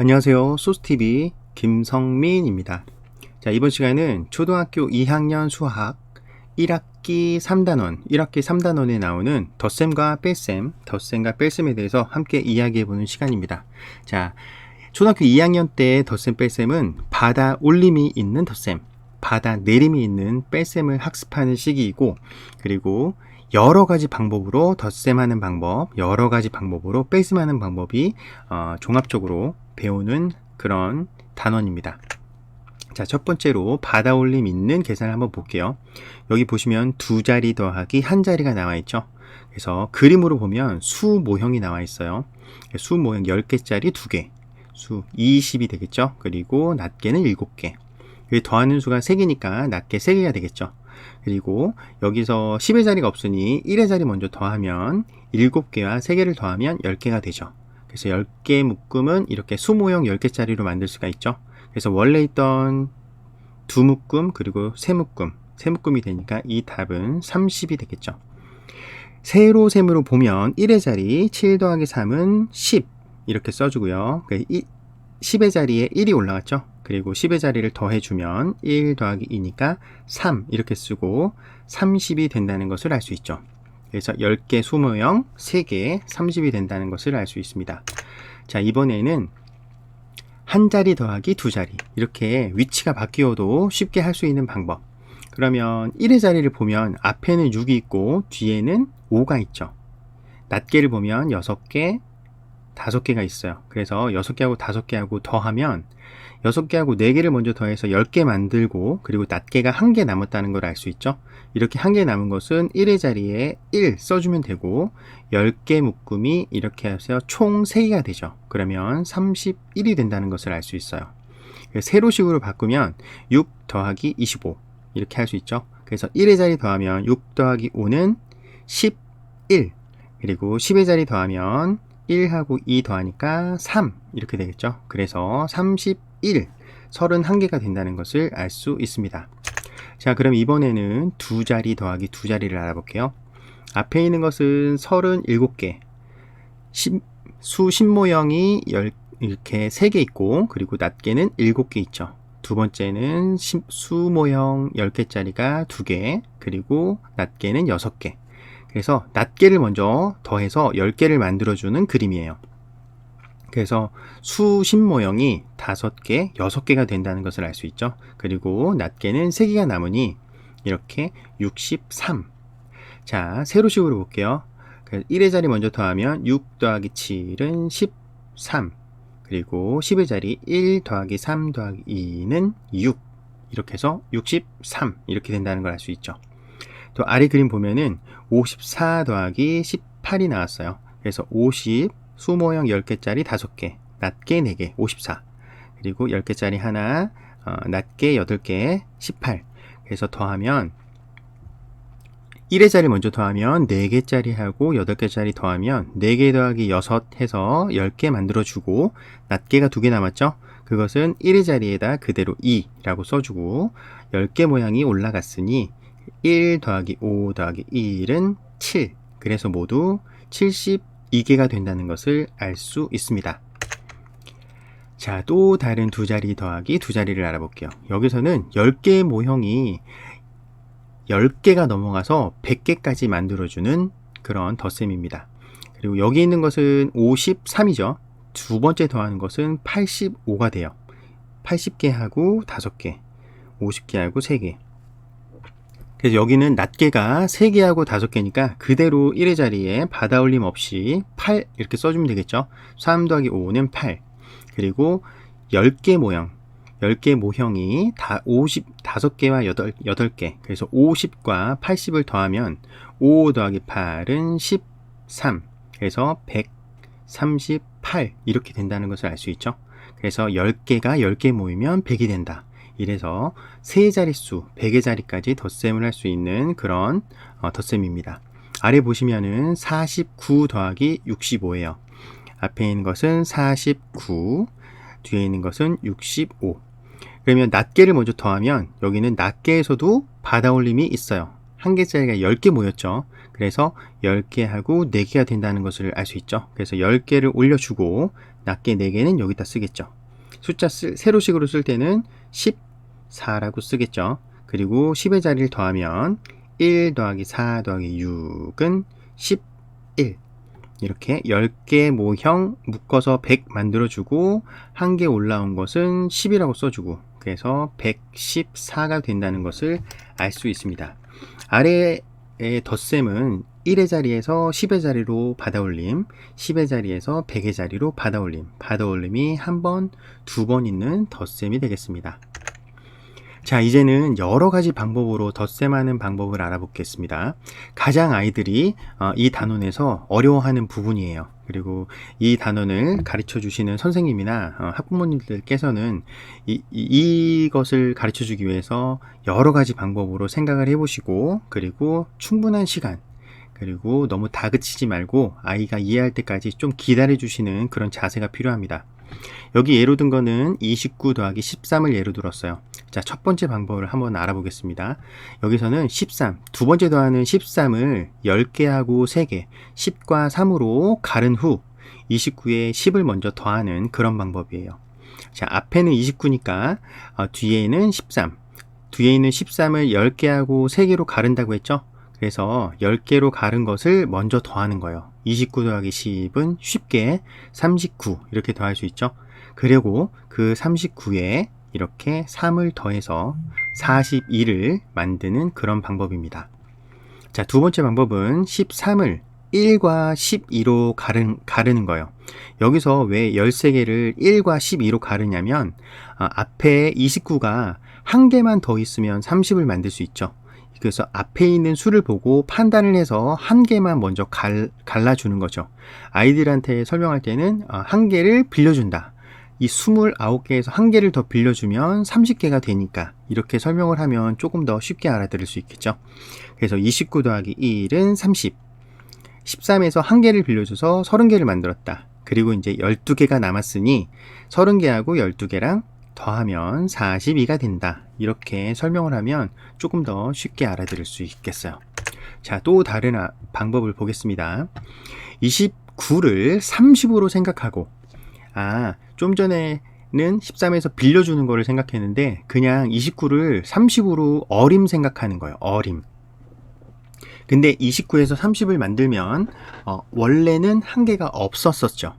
안녕하세요. 소스TV 김성민입니다. 자, 이번 시간은 초등학교 2학년 수학 1학기 3단원, 1학기 3단원에 나오는 덧셈과 뺄셈, 덧셈과 뺄셈에 대해서 함께 이야기해보는 시간입니다. 자, 초등학교 2학년 때 덧셈, 뺄셈은 받아 올림이 있는 덧셈, 받아 내림이 있는 뺄셈을 학습하는 시기이고, 그리고 여러 가지 방법으로 덧셈하는 방법, 여러 가지 방법으로 뺄셈하는 방법이 종합적으로 배우는 그런 단원입니다. 자, 첫 번째로 받아 올림 있는 계산을 한번 볼게요. 여기 보시면 두 자리 더하기 한 자리가 나와 있죠. 그래서 그림으로 보면 수 모형이 나와 있어요. 수 모형 10개짜리 2개, 수 20이 되겠죠. 그리고 낱개는 7개. 더하는 수가 3개니까 낱개 3개가 되겠죠. 그리고 여기서 10의 자리가 없으니 1의 자리 먼저 더하면 7개와 3개를 더하면 10개가 되죠. 그래서 10개 묶음은 이렇게 수모형 10개짜리로 만들 수가 있죠. 그래서 원래 있던 두 묶음 그리고 세 묶음이 되니까 이 답은 30이 되겠죠. 세로 셈으로 보면 1의 자리 7 더하기 3은 10 이렇게 써주고요. 10의 자리에 1이 올라갔죠. 그리고 10의 자리를 더해주면 1 더하기 2니까 3 이렇게 쓰고 30이 된다는 것을 알 수 있죠. 그래서 10개 수모형 3개 30이 된다는 것을 알 수 있습니다. 자, 이번에는 한 자리 더하기 두 자리, 이렇게 위치가 바뀌어도 쉽게 할 수 있는 방법. 그러면 1의 자리를 보면 앞에는 6이 있고 뒤에는 5가 있죠. 낱개를 보면 6개, 5개가 있어요. 그래서 6개하고 5개하고 더하면 6개하고 4개를 먼저 더해서 10개 만들고, 그리고 낱개가 1개 남았다는 걸 알 수 있죠. 이렇게 1개 남은 것은 1의 자리에 1 써주면 되고, 10개 묶음이 이렇게 해서 총 3개가 되죠. 그러면 31이 된다는 것을 알 수 있어요. 세로식으로 바꾸면 6 더하기 25 이렇게 할 수 있죠. 그래서 1의 자리 더하면 6 더하기 5는 11, 그리고 10의 자리 더하면 1하고 2 더하니까 3 이렇게 되겠죠. 그래서 31개가 된다는 것을 알 수 있습니다. 자, 그럼 이번에는 두 자리 더하기 두 자리를 알아볼게요. 앞에 있는 것은 37개, 수 신모형이 이렇게 3개 있고, 그리고 낱개는 7개 있죠. 두 번째는 수모형 10개짜리가 2개, 그리고 낱개는 6개. 그래서 낱개를 먼저 더해서 10개를 만들어주는 그림이에요. 그래서 수신 모형이 5개, 6개가 된다는 것을 알 수 있죠. 그리고 낱개는 3개가 남으니 이렇게 63. 자, 세로식으로 볼게요. 1의 자리 먼저 더하면 6 더하기 7은 13. 그리고 10의 자리 1 더하기 3 더하기 2는 6. 이렇게 해서 63 이렇게 된다는 걸 알 수 있죠. 또 아래 그림 보면은 54 더하기 18이 나왔어요. 그래서 50, 수모형 10개짜리 5개, 낱개 4개, 54. 그리고 10개짜리 하나, 낱개 8개, 18. 그래서 더하면 1의 자리 먼저 더하면 4개짜리 하고 8개짜리 더하면 4개 더하기 6 해서 10개 만들어주고, 낱개가 2개 남았죠? 그것은 1의 자리에다 그대로 2라고 써주고, 10개 모양이 올라갔으니 1 더하기 5 더하기 1은 7. 그래서 모두 72개가 된다는 것을 알 수 있습니다. 자, 또 다른 두 자리 더하기 두 자리를 알아볼게요. 여기서는 10개의 모형이 10개가 넘어가서 100개까지 만들어주는 그런 덧셈입니다. 그리고 여기 있는 것은 53이죠. 두 번째 더하는 것은 85가 돼요. 80개 하고 5개, 50개 하고 3개. 그래서 여기는 낱개가 3개하고 5개니까 그대로 1의 자리에 받아올림 없이 8 이렇게 써주면 되겠죠. 3 더하기 5는 8. 그리고 10개 모형, 10개 모형이 다 55개와 8개. 그래서 50과 80을 더하면 5 더하기 8은 13. 그래서 138 이렇게 된다는 것을 알 수 있죠. 그래서 10개가 10개 모이면 100이 된다. 이래서 세 자릿수 100의 자리까지 덧셈을 할 수 있는 그런 덧셈입니다. 아래 보시면은 49 더하기 65예요. 앞에 있는 것은 49, 뒤에 있는 것은 65. 그러면 낱개를 먼저 더하면 여기는 낱개에서도 받아올림이 있어요. 한 개짜리가 10개 모였죠. 그래서 10개 하고 4개가 된다는 것을 알 수 있죠. 그래서 10개를 올려주고 낮게 4개는 여기다 쓰겠죠. 숫자 세로식으로 쓸 때는 14라고 쓰겠죠. 그리고 10의 자리를 더하면 1 더하기 4 더하기 6은 11. 이렇게 10개 모형 묶어서 100 만들어주고 한 개 올라온 것은 10이라고 써주고, 그래서 114가 된다는 것을 알 수 있습니다. 아래의 덧셈은 1의 자리에서 10의 자리로 받아올림, 10의 자리에서 100의 자리로 받아올림, 받아올림이 한 번, 두 번 있는 덧셈이 되겠습니다. 자, 이제는 여러 가지 방법으로 덧셈하는 방법을 알아보겠습니다. 가장 아이들이 이 단원에서 어려워하는 부분이에요. 그리고 이 단원을 가르쳐 주시는 선생님이나 학부모님들께서는 이것을 가르쳐 주기 위해서 여러 가지 방법으로 생각을 해보시고, 그리고 충분한 시간, 그리고 너무 다그치지 말고 아이가 이해할 때까지 좀 기다려 주시는 그런 자세가 필요합니다. 여기 예로 든 거는 29 더하기 13을 예로 들었어요. 자, 첫 번째 방법을 한번 알아보겠습니다. 여기서는 13, 두 번째 더하는 13을 10개 하고 3개, 10과 3으로 가른 후 29에 10을 먼저 더하는 그런 방법이에요. 자, 앞에는 29니까 뒤에는 13, 뒤에 있는 13을 10개 하고 3개로 가른다고 했죠? 그래서 10개로 가른 것을 먼저 더하는 거예요. 29 더하기 10은 쉽게 39 이렇게 더할 수 있죠. 그리고 그 39에 이렇게 3을 더해서 42를 만드는 그런 방법입니다. 자, 두 번째 방법은 13을 1과 12로 가르는 거예요. 여기서 왜 13개를 1과 12로 가르냐면 앞에 29가 한 개만 더 있으면 30을 만들 수 있죠. 그래서 앞에 있는 수를 보고 판단을 해서 한 개만 먼저 갈라주는 거죠. 아이들한테 설명할 때는 한 개를 빌려준다. 이 29개에서 한 개를 더 빌려주면 30개가 되니까 이렇게 설명을 하면 조금 더 쉽게 알아들을 수 있겠죠. 그래서 29 더하기 1은 30, 13에서 한 개를 빌려줘서 30개를 만들었다. 그리고 이제 12개가 남았으니 30개하고 12개랑 더하면 42가 된다. 이렇게 설명을 하면 조금 더 쉽게 알아들을 수 있겠어요. 자, 또 다른 방법을 보겠습니다. 29를 30으로 생각하고, 좀 전에는 13에서 빌려주는 거를 생각했는데 그냥 29를 30으로 어림 생각하는 거예요. 어림. 근데 29에서 30을 만들면 원래는 한 개가 없었었죠.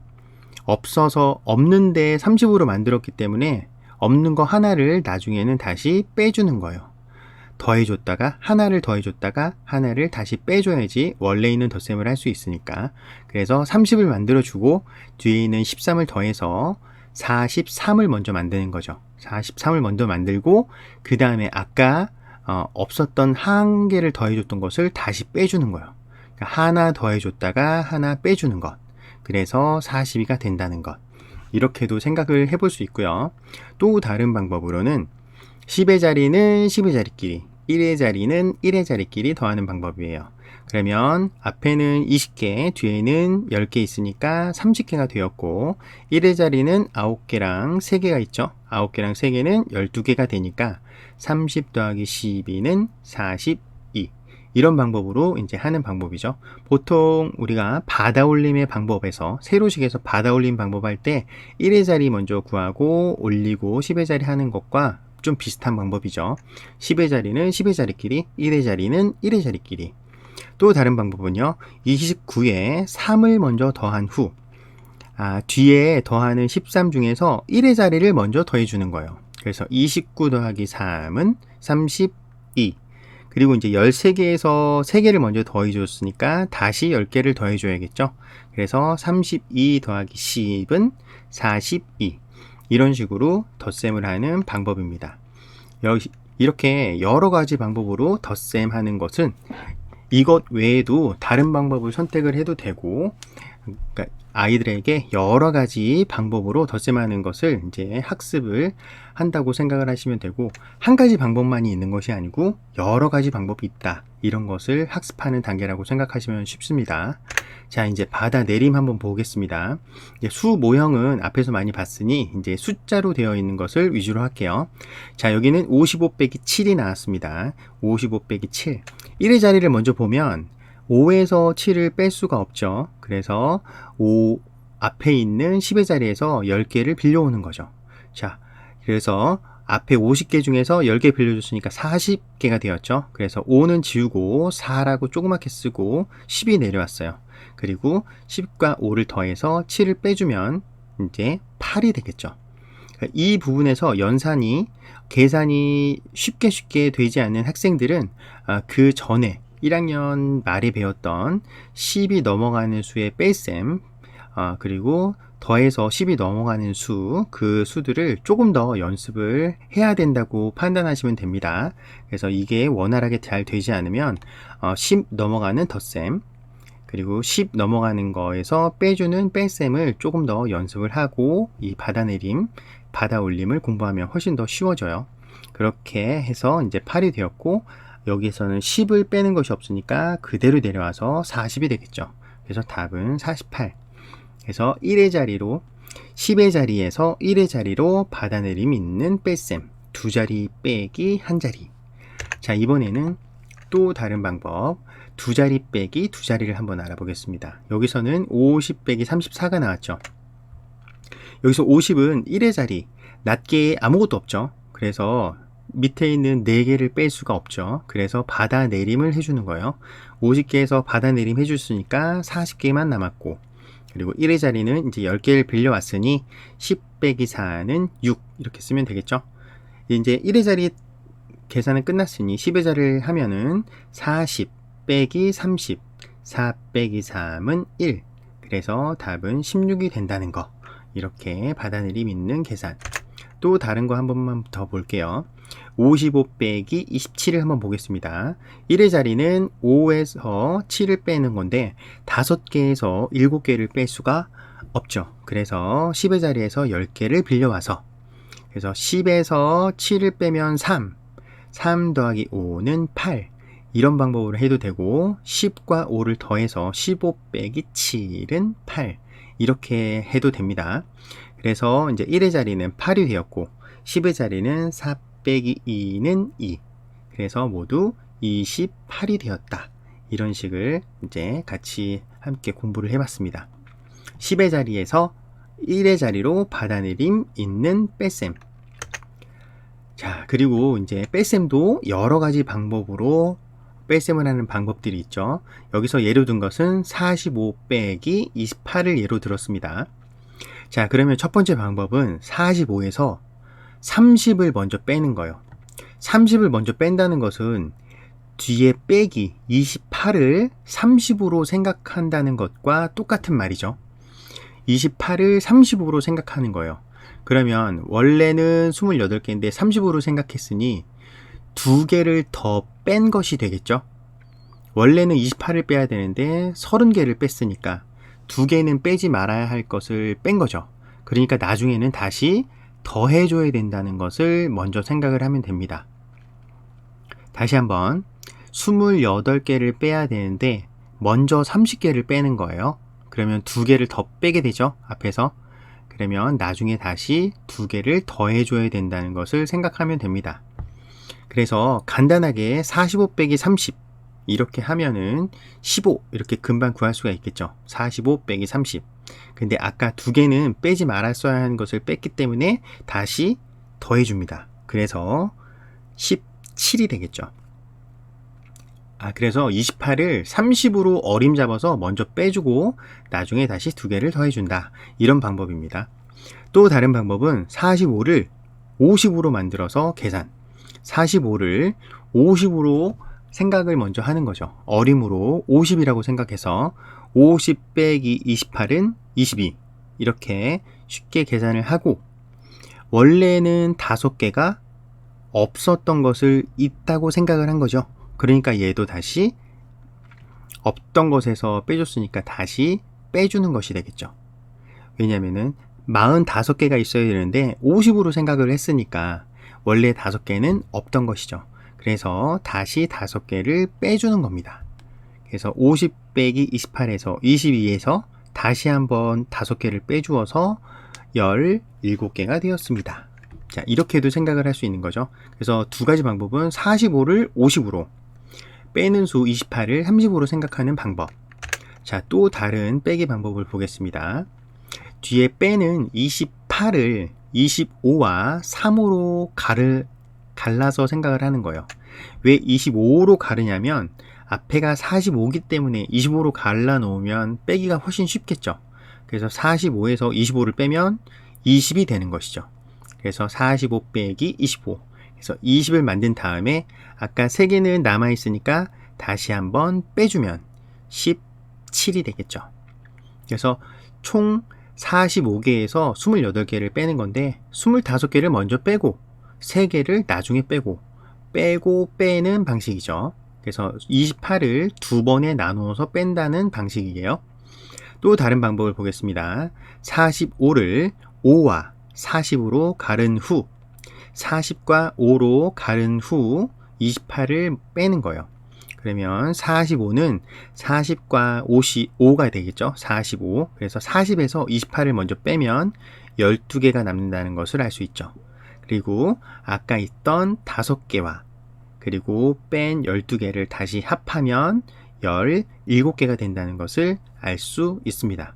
없어서 없는데 30으로 만들었기 때문에 없는 거 하나를 나중에는 다시 빼주는 거예요. 더해줬다가 하나를 더해줬다가 하나를 다시 빼줘야지 원래 있는 덧셈을 할 수 있으니까. 그래서 30을 만들어주고 뒤에 있는 13을 더해서 43을 먼저 만드는 거죠. 43을 먼저 만들고 그 다음에 아까 없었던 한 개를 더해줬던 것을 다시 빼주는 거예요. 그러니까 하나 더해줬다가 하나 빼주는 것. 그래서 42가 된다는 것. 이렇게도 생각을 해볼 수 있고요. 또 다른 방법으로는 10의 자리는 10의 자리끼리, 1의 자리는 1의 자리끼리 더하는 방법이에요. 그러면 앞에는 20개, 뒤에는 10개 있으니까 30개가 되었고 1의 자리는 9개랑 3개가 있죠. 9개랑 3개는 12개가 되니까 30 더하기 12는 42. 이런 방법으로 이제 하는 방법이죠. 보통 우리가 받아올림의 방법에서 세로식에서 받아올림 방법 할 때 1의 자리 먼저 구하고 올리고 10의 자리 하는 것과 좀 비슷한 방법이죠. 10의 자리는 10의 자리끼리, 1의 자리는 1의 자리끼리. 또 다른 방법은요. 29에 3을 먼저 더한 후 뒤에 더하는 13 중에서 1의 자리를 먼저 더해주는 거예요. 그래서 29 더하기 3은 32. 그리고 이제 13개에서 3개를 먼저 더해줬으니까 다시 10개를 더해줘야겠죠. 그래서 32 더하기 10은 42. 이런 식으로 덧셈을 하는 방법입니다. 이렇게 여러 가지 방법으로 덧셈하는 것은 이것 외에도 다른 방법을 선택을 해도 되고, 그러니까 아이들에게 여러 가지 방법으로 덧셈하는 것을 이제 학습을 한다고 생각을 하시면 되고, 한 가지 방법만이 있는 것이 아니고 여러 가지 방법이 있다. 이런 것을 학습하는 단계라고 생각하시면 쉽습니다. 자, 이제 받아내림 한번 보겠습니다. 수 모형은 앞에서 많이 봤으니 이제 숫자로 되어 있는 것을 위주로 할게요. 자, 여기는 55 빼기 7이 나왔습니다. 55 빼기 7. 1의 자리를 먼저 보면 5에서 7을 뺄 수가 없죠. 그래서 앞에 있는 10의 자리에서 10개를 빌려오는 거죠. 자, 그래서 앞에 50개 중에서 10개 빌려줬으니까 40개가 되었죠. 그래서 5는 지우고 4라고 조그맣게 쓰고 10이 내려왔어요. 그리고 10과 5를 더해서 7을 빼주면 이제 8이 되겠죠. 이 부분에서 연산이 계산이 쉽게 되지 않는 학생들은 그 전에 1학년 말에 배웠던 10이 넘어가는 수의 뺄셈 그리고 더해서 10이 넘어가는 수, 그 수들을 조금 더 연습을 해야 된다고 판단하시면 됩니다. 그래서 이게 원활하게 잘 되지 않으면 10 넘어가는 덧셈, 그리고 10 넘어가는 거에서 빼주는 뺄셈을 조금 더 연습을 하고 이 받아내림, 받아올림을 공부하면 훨씬 더 쉬워져요. 그렇게 해서 이제 8이 되었고 여기에서는 10을 빼는 것이 없으니까 그대로 내려와서 40이 되겠죠. 그래서 답은 48. 그래서 1의 자리로 10의 자리에서 1의 자리로 받아내림 있는 뺄셈 두 자리 빼기 한 자리. 자, 이번에는 또 다른 방법 두 자리 빼기 두 자리를 한번 알아보겠습니다. 여기서는 50 빼기 34가 나왔죠. 여기서 50은 1의 자리 낮게 아무것도 없죠. 그래서 밑에 있는 4개를 뺄 수가 없죠. 그래서 받아내림을 해주는 거예요. 50개에서 받아내림 해줬으니까 40개만 남았고, 그리고 1의 자리는 이제 10개를 빌려왔으니 10 빼기 4는 6 이렇게 쓰면 되겠죠. 이제 1의 자리 계산은 끝났으니 10의 자리를 하면은 40 빼기 30 4 빼기 3은 1 그래서 답은 16이 된다는 거. 이렇게 받아내림 있는 계산. 또 다른 거 한 번만 더 볼게요. 55 빼기 27을 한번 보겠습니다. 1의 자리는 5에서 7을 빼는 건데 5개에서 7개를 뺄 수가 없죠. 그래서 10의 자리에서 10개를 빌려와서 그래서 10에서 7을 빼면 3 더하기 5는 8 이런 방법으로 해도 되고 10과 5를 더해서 15 빼기 7은 8 이렇게 해도 됩니다. 그래서 이제 1의 자리는 8이 되었고 10의 자리는 4 빼기 2는 2 그래서 모두 28이 되었다. 이런 식을 이제 같이 함께 공부를 해봤습니다. 10의 자리에서 1의 자리로 받아내림 있는 뺄셈. 자, 그리고 이제 뺄셈도 여러 가지 방법으로 뺄셈을 하는 방법들이 있죠. 여기서 예로 든 것은 45 빼기 28을 예로 들었습니다. 자, 그러면 첫 번째 방법은 45에서 30을 먼저 빼는 거예요. 30을 먼저 뺀다는 것은 뒤에 빼기 28을 30으로 생각한다는 것과 똑같은 말이죠. 28을 30으로 생각하는 거예요. 그러면 원래는 28개인데 30으로 생각했으니 2개를 더 뺀 것이 되겠죠. 원래는 28을 빼야 되는데 30개를 뺐으니까 2개는 빼지 말아야 할 것을 뺀 거죠. 그러니까 나중에는 다시 더해줘야 된다는 것을 먼저 생각을 하면 됩니다. 다시 한번 28개를 빼야 되는데 먼저 30개를 빼는 거예요. 그러면 2개를 더 빼게 되죠. 앞에서. 그러면 나중에 다시 2개를 더해줘야 된다는 것을 생각하면 됩니다. 그래서 간단하게 45 빼기 30 이렇게 하면은 15 이렇게 금방 구할 수가 있겠죠. 45 빼기 30 근데 아까 2개는 빼지 말았어야 하는 것을 뺐기 때문에 다시 더해줍니다. 그래서 17이 되겠죠. 그래서 28을 30으로 어림잡아서 먼저 빼주고 나중에 다시 2개를 더해준다. 이런 방법입니다. 또 다른 방법은 45를 50으로 만들어서 계산. 45를 50으로 생각을 먼저 하는 거죠. 어림으로 50이라고 생각해서 50 빼기 28은 22 이렇게 쉽게 계산을 하고 원래는 5개가 없었던 것을 있다고 생각을 한 거죠. 그러니까 얘도 다시 없던 것에서 빼줬으니까 다시 빼주는 것이 되겠죠. 왜냐면은 45개가 있어야 되는데 50으로 생각을 했으니까 원래 5개는 없던 것이죠. 그래서 다시 5개를 빼주는 겁니다. 그래서 50 빼기 28에서 22에서 다시 한번 5개를 빼주어서 17개가 되었습니다. 자, 이렇게도 생각을 할 수 있는 거죠. 그래서 두 가지 방법은 45를 50으로 빼는 수 28을 30으로 생각하는 방법. 자, 또 다른 빼기 방법을 보겠습니다. 뒤에 빼는 28을 25와 3으로 갈라서 생각을 하는 거예요. 왜 25로 가르냐면 앞에가 45기 때문에 25로 갈라 놓으면 빼기가 훨씬 쉽겠죠. 그래서 45에서 25를 빼면 20이 되는 것이죠. 그래서 45 빼기 25. 그래서 20을 만든 다음에 아까 3개는 남아 있으니까 다시 한번 빼주면 17이 되겠죠. 그래서 총 45개에서 28개를 빼는 건데 25개를 먼저 빼고 3개를 나중에 빼고 빼는 방식이죠. 그래서 28을 2번에 나누어서 뺀다는 방식이에요. 또 다른 방법을 보겠습니다. 45를 5와 40으로 가른 후 40과 5로 가른 후 28을 빼는 거예요. 그러면 45는 40과 5가 되겠죠. 45. 그래서 40에서 28을 먼저 빼면 12개가 남는다는 것을 알 수 있죠. 그리고 아까 있던 5개와 그리고 뺀 12개를 다시 합하면 17개가 된다는 것을 알 수 있습니다.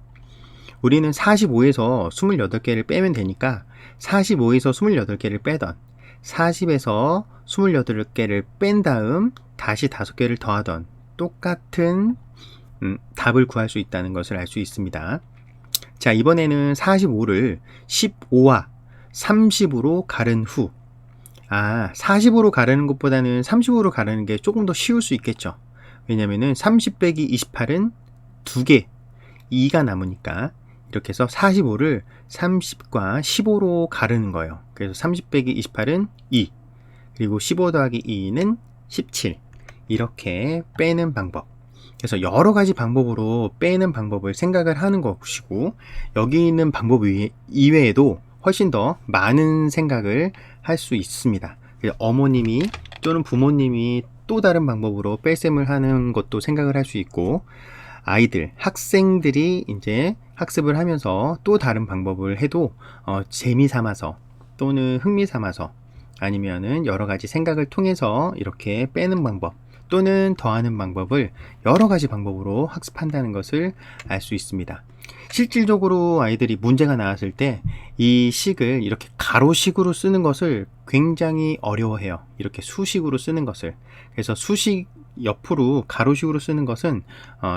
우리는 45에서 28개를 빼면 되니까 45에서 28개를 빼던 40에서 28개를 뺀 다음 다시 5개를 더하던 똑같은 답을 구할 수 있다는 것을 알 수 있습니다. 자, 이번에는 45를 15와 30으로 가른 후 40으로 가르는 것보다는 30으로 가르는 게 조금 더 쉬울 수 있겠죠. 왜냐면은 30 빼기 28은 2개 2가 남으니까 이렇게 해서 45를 30과 15로 가르는 거예요. 그래서 30 빼기 28은 2 그리고 15 더하기 2는 17 이렇게 빼는 방법. 그래서 여러 가지 방법으로 빼는 방법을 생각을 하는 것이고 여기 있는 방법 이외에도 훨씬 더 많은 생각을 할 수 있습니다. 어머님이 또는 부모님이 또 다른 방법으로 뺄셈을 하는 것도 생각을 할 수 있고 아이들, 학생들이 이제 학습을 하면서 또 다른 방법을 해도 재미 삼아서 또는 흥미 삼아서 아니면은 여러 가지 생각을 통해서 이렇게 빼는 방법 또는 더하는 방법을 여러 가지 방법으로 학습한다는 것을 알 수 있습니다. 실질적으로 아이들이 문제가 나왔을 때 이 식을 이렇게 가로식으로 쓰는 것을 굉장히 어려워해요. 이렇게 수식으로 쓰는 것을. 그래서 수식 옆으로 가로식으로 쓰는 것은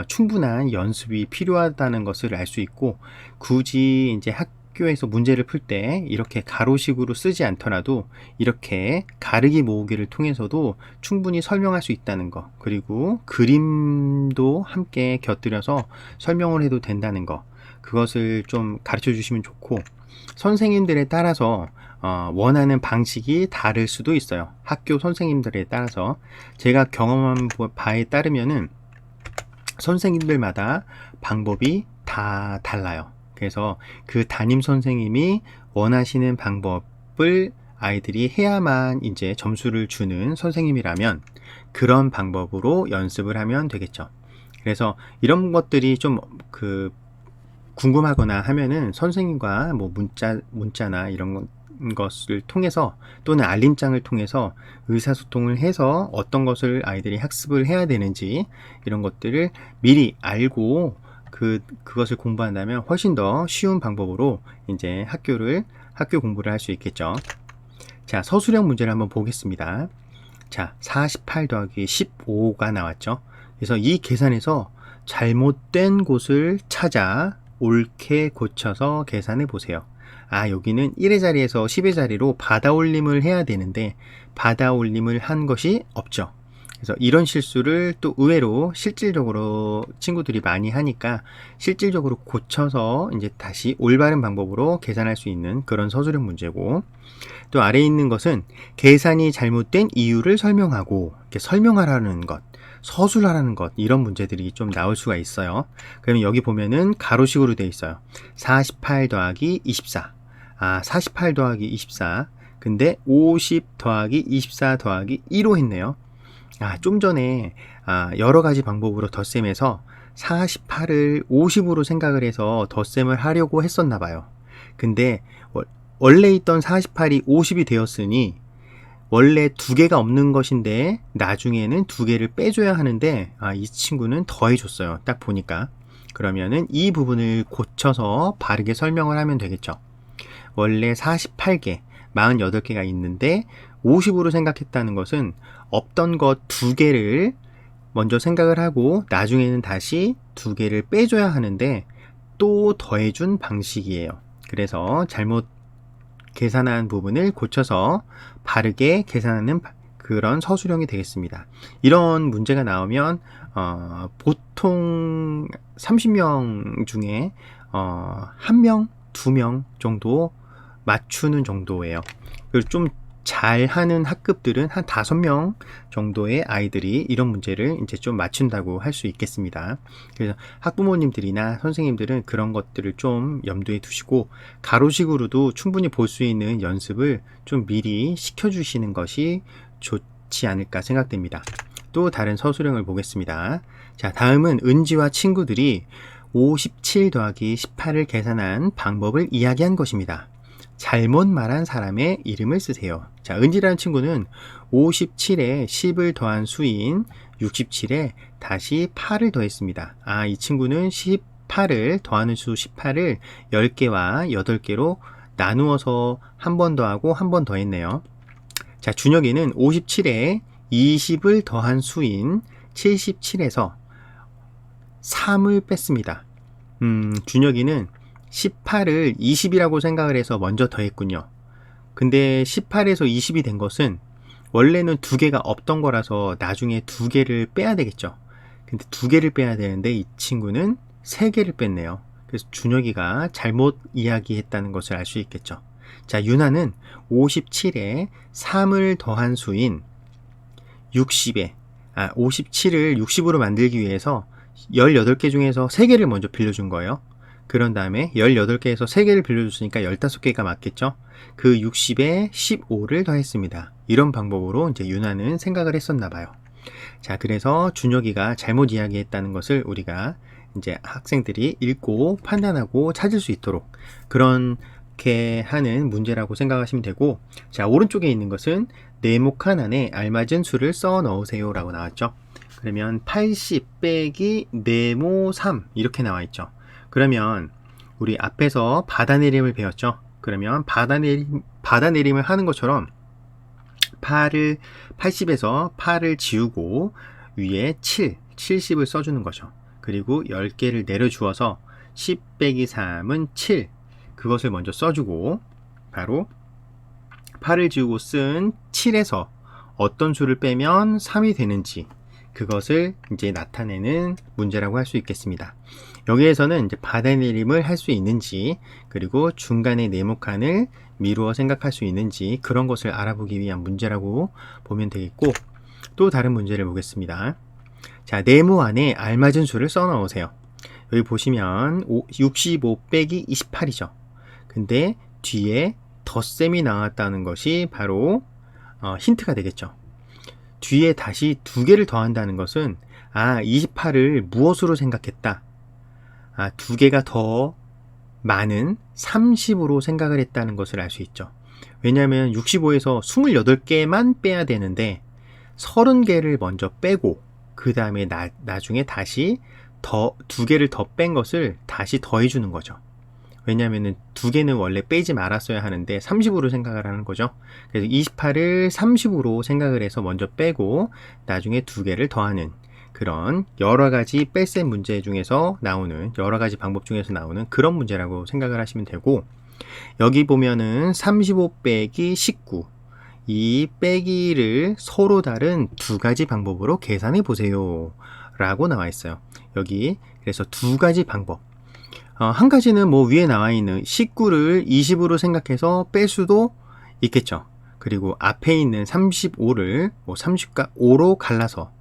충분한 연습이 필요하다는 것을 알 수 있고 굳이 이제 학교에서 문제를 풀 때 이렇게 가로식으로 쓰지 않더라도 이렇게 가르기 모으기를 통해서도 충분히 설명할 수 있다는 거 그리고 그림도 함께 곁들여서 설명을 해도 된다는 거 그것을 좀 가르쳐 주시면 좋고 선생님들에 따라서 원하는 방식이 다를 수도 있어요. 학교 선생님들에 따라서 제가 경험한 바에 따르면은 선생님들마다 방법이 다 달라요. 그래서 그 담임 선생님이 원하시는 방법을 아이들이 해야만 이제 점수를 주는 선생님이라면 그런 방법으로 연습을 하면 되겠죠. 그래서 이런 것들이 좀 궁금하거나 하면은 선생님과 뭐 문자나 이런 것을 통해서 또는 알림장을 통해서 의사소통을 해서 어떤 것을 아이들이 학습을 해야 되는지 이런 것들을 미리 알고 그것을 공부한다면 훨씬 더 쉬운 방법으로 이제 학교 공부를 할 수 있겠죠. 자, 서술형 문제를 한번 보겠습니다. 자, 48 더하기 15가 나왔죠. 그래서 이 계산에서 잘못된 곳을 찾아 옳게 고쳐서 계산해 보세요. 여기는 1의 자리에서 10의 자리로 받아올림을 해야 되는데 받아올림을 한 것이 없죠. 그래서 이런 실수를 또 의외로 실질적으로 친구들이 많이 하니까 실질적으로 고쳐서 이제 다시 올바른 방법으로 계산할 수 있는 그런 서술형 문제고 또 아래에 있는 것은 계산이 잘못된 이유를 설명하고 이렇게 설명하라는 것 서술하라는 것 이런 문제들이 좀 나올 수가 있어요. 그러면 여기 보면은 가로식으로 되어 있어요. 48 더하기 24 48 더하기 24 근데 50 더하기 24 더하기 1로 했네요. 좀 전에 여러 가지 방법으로 덧셈해서 48을 50으로 생각을 해서 덧셈을 하려고 했었나 봐요. 근데 원래 있던 48이 50이 되었으니 원래 2개가 없는 것인데 나중에는 2개를 빼줘야 하는데 이 친구는 더해줬어요. 딱 보니까. 그러면은 이 부분을 고쳐서 바르게 설명을 하면 되겠죠. 원래 48개, 48개가 있는데 50으로 생각했다는 것은 없던 것 2개를 먼저 생각을 하고 나중에는 다시 2개를 빼줘야 하는데 또 더해준 방식이에요. 그래서 잘못 계산한 부분을 고쳐서 바르게 계산하는 그런 서술형이 되겠습니다. 이런 문제가 나오면 보통 30명 중에 1명, 2명 정도 맞추는 정도예요. 그리고 좀 잘하는 학급들은 한 5명 정도의 아이들이 이런 문제를 이제 좀 맞춘다고 할 수 있겠습니다. 그래서 학부모님들이나 선생님들은 그런 것들을 좀 염두에 두시고 가로식으로도 충분히 볼 수 있는 연습을 좀 미리 시켜주시는 것이 좋지 않을까 생각됩니다. 또 다른 서술형을 보겠습니다. 자, 다음은 은지와 친구들이 57 더하기 18을 계산한 방법을 이야기한 것입니다. 잘못 말한 사람의 이름을 쓰세요. 자, 은지라는 친구는 57에 10을 더한 수인 67에 다시 8을 더했습니다. 이 친구는 18을 더하는 수 18을 10개와 8개로 나누어서 한 번 더하고 한 번 더했네요. 자, 준혁이는 57에 20을 더한 수인 77에서 3을 뺐습니다. 준혁이는 18을 20이라고 생각을 해서 먼저 더했군요. 근데 18에서 20이 된 것은 원래는 2개가 없던 거라서 나중에 2개를 빼야 되겠죠. 근데 2개를 빼야 되는데 이 친구는 3개를 뺐네요. 그래서 준혁이가 잘못 이야기했다는 것을 알 수 있겠죠. 자, 유나는 57에 3을 더한 수인 57을 60으로 만들기 위해서 18개 중에서 3개를 먼저 빌려준 거예요. 그런 다음에 18개에서 3개를 빌려줬으니까 15개가 맞겠죠. 그 60에 15를 더했습니다. 이런 방법으로 이제 유나는 생각을 했었나 봐요. 자, 그래서 준혁이가 잘못 이야기했다는 것을 우리가 이제 학생들이 읽고 판단하고 찾을 수 있도록 그렇게 하는 문제라고 생각하시면 되고, 자, 오른쪽에 있는 것은 네모칸 안에 알맞은 수를 써 넣으세요 라고 나왔죠. 그러면 80 빼기 네모 3 이렇게 나와 있죠. 그러면 우리 앞에서 받아내림을 배웠죠. 그러면 받아내림을 하는 것처럼 80에서 8을 지우고 위에 70을 써주는 거죠. 그리고 10개를 내려주어서 10 빼기 3은 7 그것을 먼저 써주고 바로 8을 지우고 쓴 7에서 어떤 수를 빼면 3이 되는지 그것을 이제 나타내는 문제라고 할 수 있겠습니다. 여기에서는 이제 받아내림을 할 수 있는지 그리고 중간에 네모칸을 미루어 생각할 수 있는지 그런 것을 알아보기 위한 문제라고 보면 되겠고, 또 다른 문제를 보겠습니다. 자, 네모 안에 알맞은 수를 써 넣으세요. 여기 보시면 65 빼기 28이죠. 근데 뒤에 덧셈이 나왔다는 것이 바로 힌트가 되겠죠. 뒤에 다시 2개를 더한다는 것은 28을 무엇으로 생각했다? 2개가 더 많은 30으로 생각을 했다는 것을 알 수 있죠. 왜냐하면 65에서 28개만 빼야 되는데 30개를 먼저 빼고 그 다음에 나중에 다시 2개를 더 뺀 것을 다시 더해주는 거죠. 왜냐하면 2개는 원래 빼지 말았어야 하는데 30으로 생각을 하는 거죠. 그래서 28을 30으로 생각을 해서 먼저 빼고 나중에 2개를 더하는 그런 여러가지 뺄셈 문제 중에서 나오는 여러가지 방법 중에서 나오는 그런 문제라고 생각을 하시면 되고, 여기 보면은 35 빼기 19 이 빼기를 서로 다른 2가지 방법으로 계산해 보세요 라고 나와 있어요. 여기 그래서 2가지 방법, 한 가지는 뭐 위에 나와 있는 19를 20으로 생각해서 뺄 수도 있겠죠. 그리고 앞에 있는 35를 30과 5로 갈라서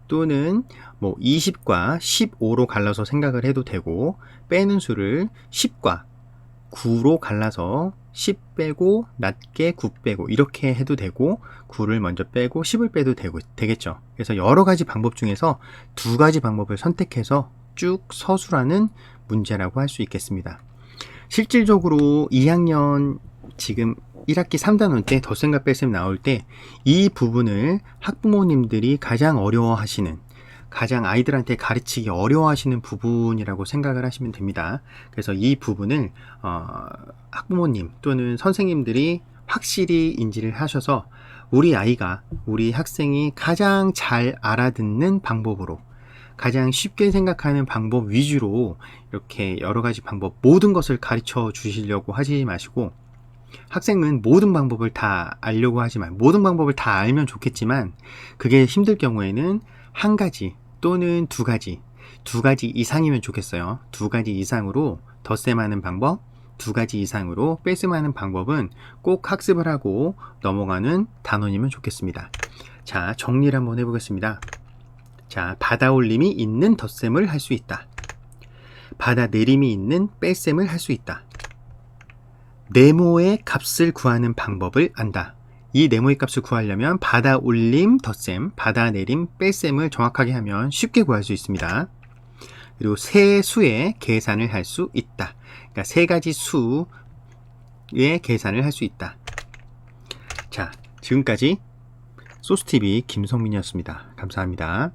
또는 20과 15로 갈라서 생각을 해도 되고, 빼는 수를 10과 9로 갈라서 10 빼고 낮게 9 빼고 이렇게 해도 되고, 9를 먼저 빼고 10을 빼도 되겠죠. 그래서 여러 가지 방법 중에서 2가지 방법을 선택해서 쭉 서술하는 문제라고 할 수 있겠습니다. 실질적으로 2학년 지금 1학기 3단원 때 덧셈과 뺄셈 나올 때 이 부분을 학부모님들이 가장 어려워하시는, 가장 아이들한테 가르치기 어려워하시는 부분이라고 생각을 하시면 됩니다. 그래서 이 부분을 학부모님 또는 선생님들이 확실히 인지를 하셔서 우리 아이가, 우리 학생이 가장 잘 알아듣는 방법으로, 가장 쉽게 생각하는 방법 위주로 이렇게 여러 가지 방법, 모든 것을 가르쳐 주시려고 하지 마시고, 학생은 모든 방법을 다 알려고 하지만, 모든 방법을 다 알면 좋겠지만 그게 힘들 경우에는 한 가지 또는 두 가지 이상이면 좋겠어요. 두 가지 이상으로 덧셈하는 방법, 두 가지 이상으로 뺄셈하는 방법은 꼭 학습을 하고 넘어가는 단원이면 좋겠습니다. 자, 정리를 한번 해보겠습니다. 자, 받아올림이 있는 덧셈을 할 수 있다. 받아내림이 있는 뺄셈을 할 수 있다. 네모의 값을 구하는 방법을 안다. 이 네모의 값을 구하려면 받아올림, 덧셈, 받아내림, 뺄셈을 정확하게 하면 쉽게 구할 수 있습니다. 그리고 세 수의 계산을 할 수 있다. 그러니까 세 가지 수의 계산을 할 수 있다. 자, 지금까지 소스TV 김성민이었습니다. 감사합니다.